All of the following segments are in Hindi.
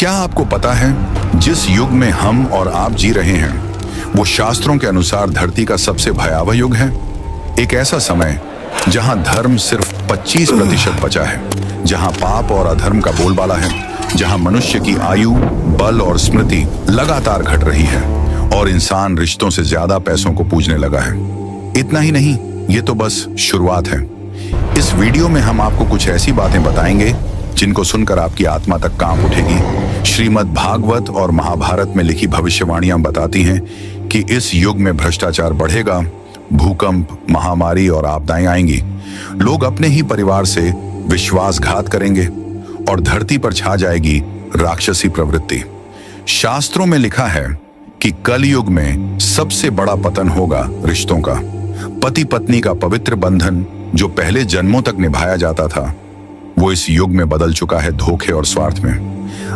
क्या आपको पता है जिस युग में हम और आप जी रहे हैं वो शास्त्रों के अनुसार धरती का सबसे भयावह युग है। एक ऐसा समय जहां धर्म सिर्फ 25% बचा है, जहां पाप और अधर्म का बोलबाला है, जहां मनुष्य की आयु, बल और स्मृति लगातार घट रही है और इंसान रिश्तों से ज्यादा पैसों को पूजने लगा है। इतना ही नहीं, ये तो बस शुरुआत है। इस वीडियो में हम आपको कुछ ऐसी बातें बताएंगे जिनको सुनकर आपकी आत्मा तक कांप उठेगी। श्रीमद् भागवत और महाभारत में लिखी भविष्यवाणियां बताती हैं कि इस युग में भ्रष्टाचार बढ़ेगा, भूकंप, महामारी और आपदाएं आएंगी। लोग अपने ही परिवार से विश्वासघात करेंगे और धरती पर छा जाएगी राक्षसी प्रवृत्ति। शास्त्रों में लिखा है कि कलयुग में सबसे बड़ा पतन होगा रिश्तों का। पति पत्नी का पवित्र बंधन जो पहले जन्मों तक निभाया जाता था, वो इस युग में बदल चुका है धोखे और स्वार्थ में।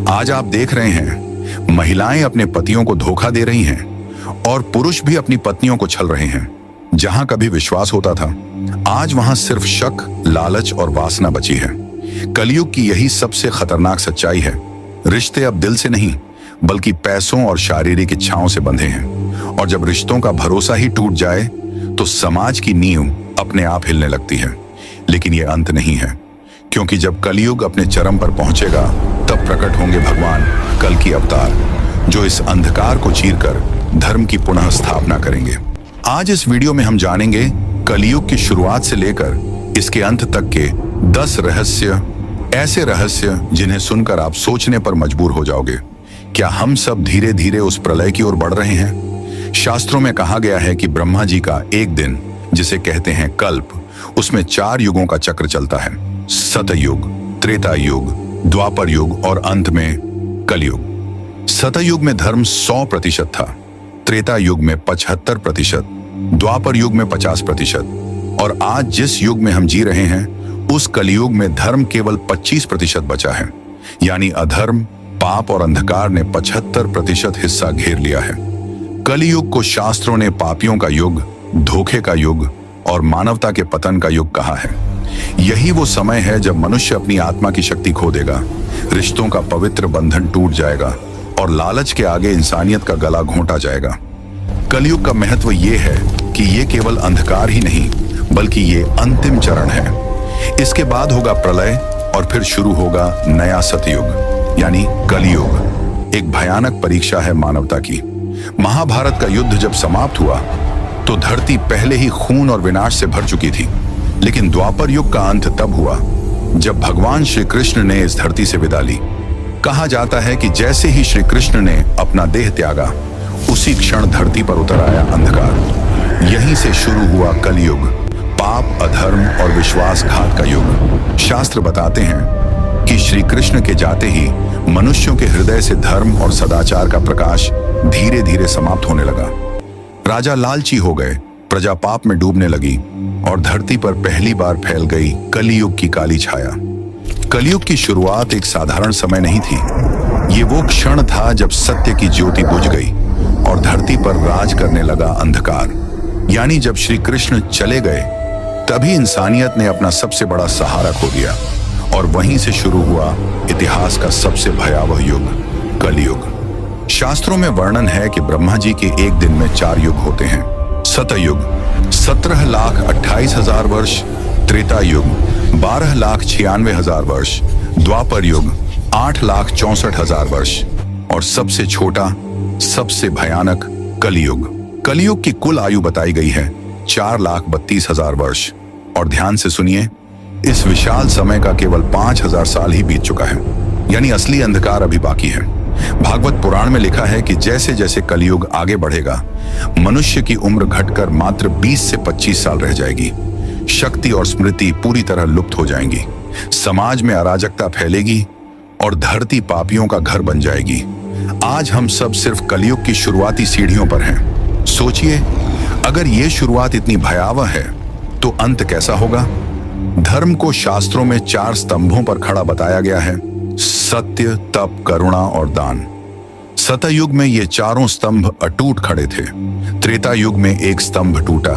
आज आप देख रहे हैं महिलाएं अपने पतियों को धोखा दे रही हैं और पुरुष भी अपनी पत्नियों को छल रहे हैं। जहां कभी विश्वास होता था, आज वहां सिर्फ शक, लालच और वासना बची है। कलयुग की यही सबसे खतरनाक सच्चाई है। रिश्ते अब दिल से नहीं बल्कि पैसों और शारीरिक इच्छाओं से बंधे हैं, और जब रिश्तों का भरोसा ही टूट जाए तो समाज की नींव अपने आप हिलने लगती है। लेकिन यह अंत नहीं है, क्योंकि जब कलयुग अपने चरम पर पहुंचेगा तब प्रकट होंगे भगवान कल की अवतार, जो इस अंधकार को चीरकर धर्म की पुनः स्थापना करेंगे। आज इस वीडियो में हम जानेंगे कलयुग की शुरुआत से लेकर इसके अंत तक के 10 रहस्य, ऐसे रहस्य जिन्हें सुनकर आप सोचने पर मजबूर हो जाओगे। क्या हम सब धीरे धीरे उस प्रलय की ओर बढ़ रहे हैं? शास्त्रों में कहा गया है कि ब्रह्मा जी का एक दिन, जिसे कहते हैं कल्प, उसमें 4 युगों का चक्र चलता है। सतयुग, त्रेता युग, द्वापर युग और अंत में कलयुग। सतयुग में धर्म 100% था, त्रेता युग में 75%, द्वापर युग में 50%, और आज जिस युग में हम जी रहे हैं उस कलयुग में धर्म केवल 25% बचा है। यानी अधर्म, पाप और अंधकार ने 75% हिस्सा घेर लिया है। कलयुग को शास्त्रों ने पापियों का युग, धोखे का युग और मानवता के पतन का युग कहा है। यही वो समय है जब मनुष्य अपनी आत्मा की शक्ति खो देगा, रिश्तों का पवित्र बंधन टूट जाएगा और लालच के आगे इंसानियत का गला घोंटा जाएगा। कलयुग का महत्व ये है कि ये केवल अंधकार ही नहीं बल्कि ये अंतिम चरण है। इसके बाद होगा प्रलय और फिर शुरू होगा नया सतयुग यानी कलयुग। एक भयानक परीक्षा है मानवता की। महाभारत का युद्ध जब समाप्त हुआ तो धरती पहले ही खून और विनाश से भर चुकी थी, लेकिन द्वापर युग का अंत तब हुआ जब भगवान श्री कृष्ण ने इस धरती से विदा ली। कहा जाता है कि जैसे ही श्री कृष्ण ने अपना देह त्यागा, उसी क्षण धरती पर उतर आया अंधकार। यहीं से शुरू हुआ कलयुग, पाप, अधर्म और विश्वासघात का युग। शास्त्र बताते हैं कि श्री कृष्ण के जाते ही मनुष्यों के हृदय से धर्म और सदाचार का प्रकाश धीरे धीरे समाप्त होने लगा। राजा लालची हो गए, प्रजा पाप में डूबने लगी और धरती पर पहली बार फैल गई कलयुग की काली छाया। कलयुग की शुरुआत एक साधारण समय नहीं थी। ये वो क्षण था जब सत्य की ज्योति बुझ गई और धरती पर राज करने लगा अंधकार। यानी जब श्री कृष्ण चले गए तभी इंसानियत ने अपना सबसे बड़ा सहारा खो दिया, और वहीं से शुरू हुआ इतिहास का सबसे भयावह युग, कलयुग। शास्त्रों में वर्णन है कि ब्रह्मा जी के एक दिन में 4 युग होते हैं। सतयुग 17,28,000 वर्ष, त्रेता युग 12,96,000 वर्ष, द्वापर युग 8,64,000 वर्ष और सबसे छोटा, सबसे भयानक कलयुग। कलयुग की कुल आयु बताई गई है 4,32,000 वर्ष। और ध्यान से सुनिए, इस विशाल समय का केवल 5,000 साल ही बीत चुका है, यानी असली अंधकार अभी बाकी है। भागवत पुराण में लिखा है कि जैसे जैसे कलयुग आगे बढ़ेगा, मनुष्य की उम्र घटकर मात्र 20 से 25 साल रह जाएगी। शक्ति और स्मृति पूरी तरह लुप्त हो जाएंगी, समाज में अराजकता फैलेगी और धरती पापियों का घर बन जाएगी। आज हम सब सिर्फ कलयुग की शुरुआती सीढ़ियों पर हैं। सोचिए, अगर ये शुरुआत इतनी भयावह है तो अंत कैसा होगा? धर्म को शास्त्रों में 4 स्तंभों पर खड़ा बताया गया है: सत्य, तप, करुणा और दान। सतयुग में ये चारों स्तंभ अटूट खड़े थे। त्रेता युग में एक स्तंभ टूटा,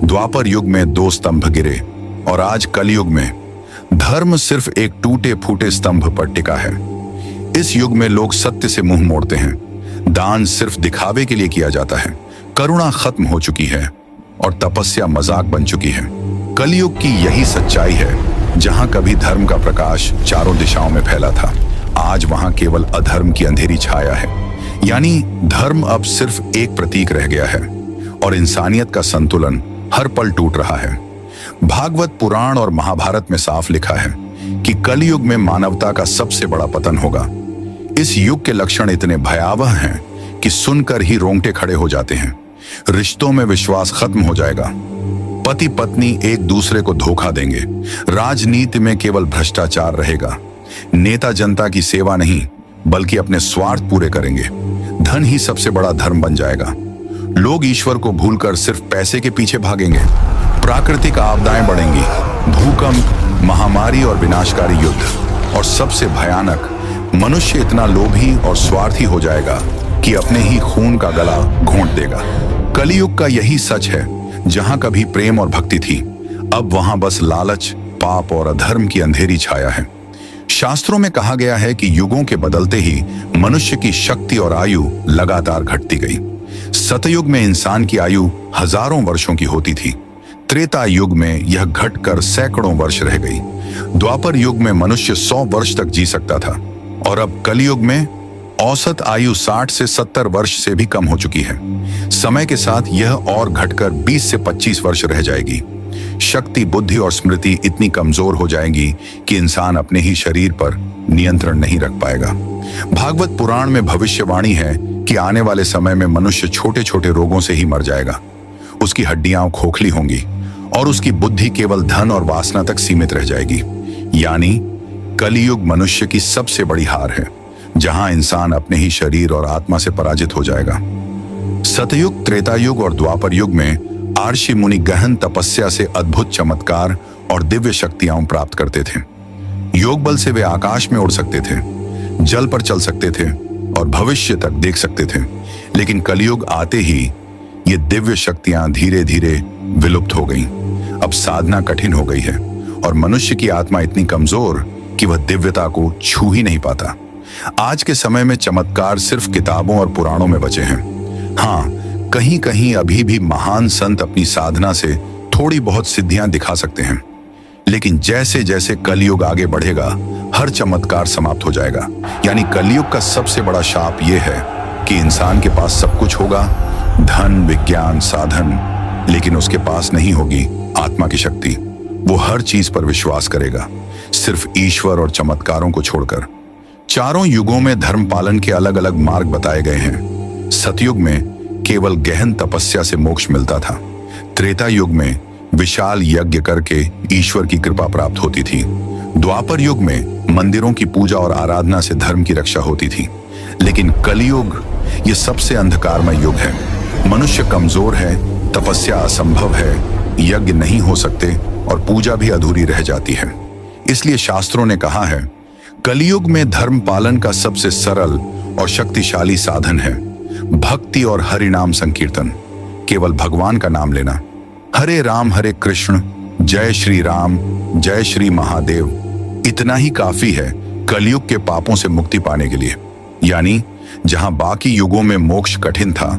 द्वापर युग में 2 स्तंभ गिरे और आज कलयुग में धर्म सिर्फ एक टूटे फूटे स्तंभ पर टिका है। इस युग में लोग सत्य से मुंह मोड़ते हैं। दान सिर्फ दिखावे के लिए किया जाता है। करुणा खत्म हो चुकी है और तपस्या मजाक बन चुकी है। कलयुग की यही सच्चाई है। जहां कभी धर्म का प्रकाश चारों दिशाओं में फैला था, आज वहां केवल अधर्म की अंधेरी छाया है। यानी धर्म अब सिर्फ एक प्रतीक रह गया है और इंसानियत का संतुलन हर पल टूट रहा है। भागवत पुराण और महाभारत में साफ लिखा है कि कलयुग में मानवता का सबसे बड़ा पतन होगा। इस युग के लक्षण इतने भयावह हैं कि सुनकर ही रोंगटे खड़े हो जाते हैं। रिश्तों में विश्वास खत्म हो जाएगा। पति पत्नी एक दूसरे को धोखा देंगे। राजनीति में केवल भ्रष्टाचार रहेगा। नेता जनता की सेवा नहीं बल्कि अपने स्वार्थ पूरे करेंगे। धन ही सबसे बड़ा धर्म बन जाएगा। लोग ईश्वर को भूलकर सिर्फ पैसे के पीछे भागेंगे। प्राकृतिक आपदाएं बढ़ेंगी, भूकंप, महामारी और विनाशकारी युद्ध। और सबसे भयानक, मनुष्य इतना लोभी और स्वार्थी हो जाएगा कि अपने ही खून का गला घोंट देगा। कलयुग का यही सच है। जहां कभी प्रेम और भक्ति थी, अब वहां बस लालच, पाप और अधर्म की अंधेरी छाया है। शास्त्रों में कहा गया है कि युगों के बदलते ही मनुष्य की शक्ति और आयु लगातार घटती गई। सतयुग में इंसान की आयु हजारों वर्षों की होती थी। त्रेता युग में यह घटकर सैकड़ों वर्ष रह गई। द्वापर युग में मनुष्य 100 वर्ष तक जी सकता था और अब कलयुग में औसत आयु 60 से 70 वर्ष से भी कम हो चुकी है। समय के साथ यह और घटकर 20 से 25 वर्ष रह जाएगी। शक्ति, बुद्धि और स्मृति इतनी कमजोर हो जाएंगी कि इंसान अपने ही शरीर पर नियंत्रण नहीं रख पाएगा। भागवत पुराण में भविष्यवाणी है कि आने वाले समय में मनुष्य छोटे छोटे रोगों से ही मर जाएगा। उसकी हड्डियां खोखली होंगी और उसकी बुद्धि केवल धन और वासना तक सीमित रह जाएगी। यानी कलयुग मनुष्य की सबसे बड़ी हार है, जहां इंसान अपने ही शरीर और आत्मा से पराजित हो जाएगा। सतयुग, त्रेतायुग और द्वापर युग में आर्षि मुनि गहन तपस्या से अद्भुत चमत्कार और दिव्य शक्तियां प्राप्त करते थे। योग बल से वे आकाश में उड़ सकते थे, जल पर चल सकते थे और भविष्य तक देख सकते थे। लेकिन कलयुग आते ही ये दिव्य शक्तियां धीरे धीरे विलुप्त हो गईं। अब साधना कठिन हो गई है और मनुष्य की आत्मा इतनी कमजोर कि वह दिव्यता को छू ही नहीं पाता। आज के समय में चमत्कार सिर्फ किताबों और पुराणों में बचे हैं। हाँ, कहीं कहीं अभी भी महान संत अपनी साधना से थोड़ी बहुत सिद्धियां दिखा सकते हैं। लेकिन जैसे जैसे कलयुग आगे बढ़ेगा, हर चमत्कार समाप्त हो जाएगा। यानी कलयुग का सबसे बड़ा शाप यह है कि इंसान के पास सब कुछ होगा, धन, विज्ञान, साधन, लेकिन उसके पास नहीं होगी आत्मा की शक्ति। वो हर चीज पर विश्वास करेगा, सिर्फ ईश्वर और चमत्कारों को छोड़कर। चारों युगों में धर्म पालन के अलग अलग मार्ग बताए गए हैं। सतयुग में केवल गहन तपस्या से मोक्ष मिलता था। त्रेता युग में विशाल यज्ञ करके ईश्वर की कृपा प्राप्त होती थी। द्वापर युग में मंदिरों की पूजा और आराधना से धर्म की रक्षा होती थी। लेकिन कलयुग ये सबसे अंधकारमय युग है। मनुष्य कमजोर है, तपस्या असंभव है, यज्ञ नहीं हो सकते और पूजा भी अधूरी रह जाती है। इसलिए शास्त्रों ने कहा है, कलयुग में धर्म पालन का सबसे सरल और शक्तिशाली साधन है भक्ति और हरिनाम संकीर्तन। केवल भगवान का नाम लेना। हरे राम हरे कृष्ण, जय श्री राम, जय श्री महादेव, इतना ही काफी है कलयुग के पापों से मुक्ति पाने के लिए। यानी जहां बाकी युगों में मोक्ष कठिन था,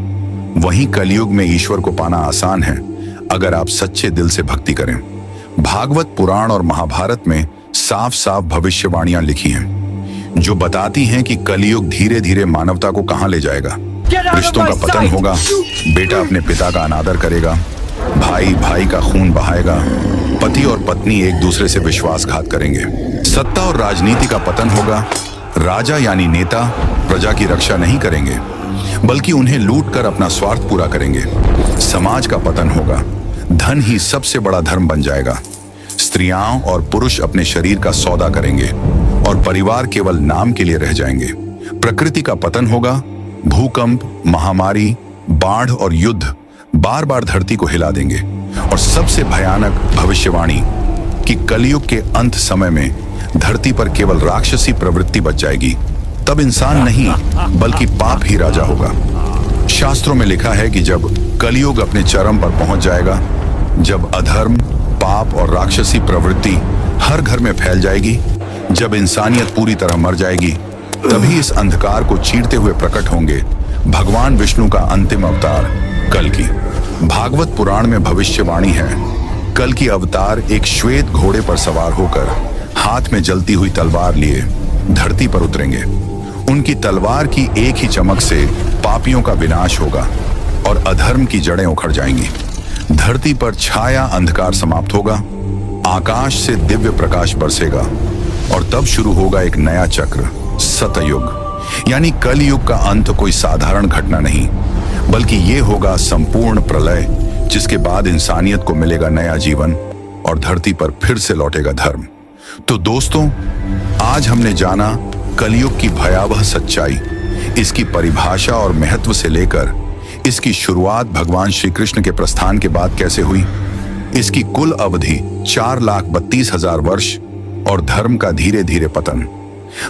वहीं कलयुग में ईश्वर को पाना आसान है अगर आप सच्चे दिल से भक्ति करें। भागवत पुराण और महाभारत में साफ साफ भविष्यवाणियां लिखी हैं जो बताती हैं कि कलयुग धीरे धीरे मानवता को कहां ले जाएगा। रिश्तों का पतन होगा, बेटा अपने पिता का अनादर करेगा, भाई भाई का खून बहाएगा, पति और पत्नी एक दूसरे से विश्वासघात करेंगे। सत्ता और राजनीति का पतन होगा। राजा यानी नेता प्रजा की रक्षा नहीं करेंगे बल्कि उन्हें लूट कर अपना स्वार्थ पूरा करेंगे। समाज का पतन होगा। धन ही सबसे बड़ा धर्म बन जाएगा। स्त्रियां और पुरुष अपने शरीर का सौदा करेंगे और परिवार केवल नाम के लिए रह जाएंगे। प्रकृति का पतन होगा। भूकंप, महामारी, बाढ़ और युद्ध बार बार धरती को हिला देंगे। और सबसे भयानक भविष्यवाणी कि कलयुग के अंत समय में धरती पर केवल राक्षसी प्रवृत्ति बच जाएगी। तब इंसान नहीं बल्कि पाप ही राजा होगा। शास्त्रों में लिखा है कि जब कलयुग अपने चरम पर पहुंच जाएगा, जब अधर्म, पाप और राक्षसी प्रवृत्ति हर घर में फैल जाएगी, जब इंसानियत पूरी तरह मर जाएगी, तभी इस अंधकार को चीरते हुए प्रकट होंगे भगवान विष्णु का अंतिम अवतार कल्कि। भागवत पुराण में भविष्यवाणी है, कल्कि अवतार एक श्वेत घोड़े पर सवार होकर हाथ में जलती हुई तलवार लिए धरती पर उतरेंगे। उनकी तलवार की एक ही चमक से पापियों का विनाश होगा और अधर्म की जड़ें उखड़ जाएंगी। धरती पर छाया अंधकार समाप्त होगा, आकाश से दिव्य प्रकाश बरसेगा और तब शुरू होगा एक नया चक्र, सतयुग। यानी कलयुग का अंत कोई साधारण घटना नहीं, बल्कि ये होगा संपूर्ण प्रलय, जिसके बाद इंसानियत को मिलेगा नया जीवन और धरती पर फिर से लौटेगा धर्म। तो दोस्तों, आज हमने जाना कलयुग की भयावह सच्चाई, इसकी परिभाषा और महत्व से लेकर इसकी शुरुआत भगवान श्री कृष्ण के प्रस्थान के बाद कैसे हुई, इसकी कुल अवधि 4,32,000 वर्ष और धर्म का धीरे धीरे पतन।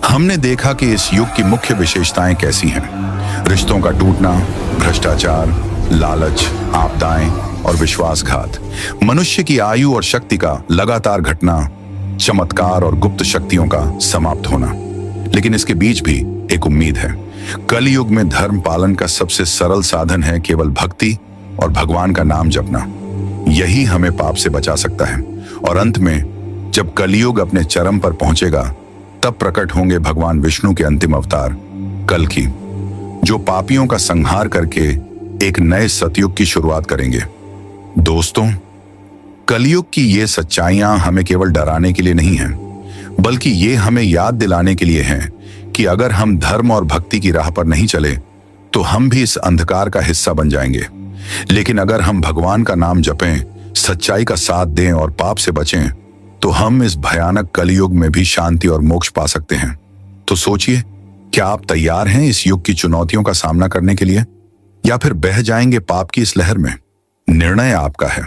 हमने देखा कि इस युग की मुख्य विशेषताएं कैसी हैं। रिश्तों का टूटना, भ्रष्टाचार, लालच, आपदाएं और विश्वासघात, मनुष्य की आयु और शक्ति का लगातार घटना, चमत्कार और गुप्त शक्तियों का समाप्त होना। लेकिन इसके बीच भी एक उम्मीद है। कलयुग में धर्म पालन का सबसे सरल साधन है केवल भक्ति और भगवान का नाम जपना। यही हमें पाप से बचा सकता है। और अंत में जब कलयुग अपने चरम पर पहुंचेगा, तब प्रकट होंगे भगवान विष्णु के अंतिम अवतार कल्कि, जो पापियों का संहार करके एक नए सतयुग की शुरुआत करेंगे। दोस्तों, कलयुग की ये सच्चाइयां हमें केवल डराने के लिए नहीं हैं, बल्कि ये हमें याद दिलाने के लिए हैं कि अगर हम धर्म और भक्ति की राह पर नहीं चले तो हम भी इस अंधकार का हिस्सा बन जाएंगे। लेकिन अगर हम भगवान का नाम जपें, सच्चाई का साथ दें और पाप से बचें, तो हम इस भयानक कलयुग में भी शांति और मोक्ष पा सकते हैं। तो सोचिए, क्या आप तैयार हैं इस युग की चुनौतियों का सामना करने के लिए, या फिर बह जाएंगे पाप की इस लहर में? निर्णय आपका है।